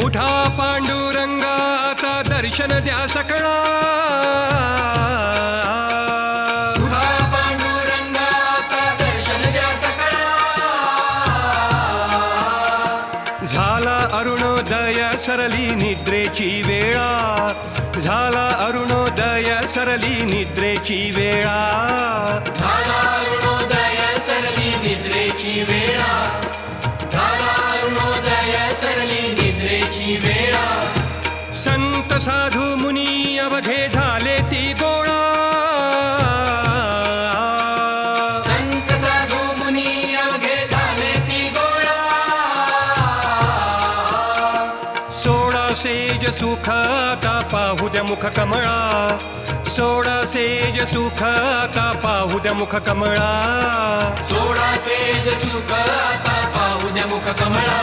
उठा पांडुरंगाचा दर्शन द्या सकळा, उठा पांडुरंगाचा दर्शन द्या सकळा. झाला अरुणोदय सरली निद्रेची वेळा, झाला अरुणोदय सरली निद्रेची वेळा. झाला अरुणोदय सरली निद्रेची वेळा, झाला अरुणोदय सरली निद्रेची वेळा. संत साधू मुनी अवघे झाले ती गोळा, संत साधू मुनी अवघे झाले ती गोळा. सोळा सेज सुख आता पाहू द्या मुख कमळा, सोळा सेज सुख आता पाहू द्या मुख कमळा. सोळा सेज सुख आता पाहू द्या मुख कमळा.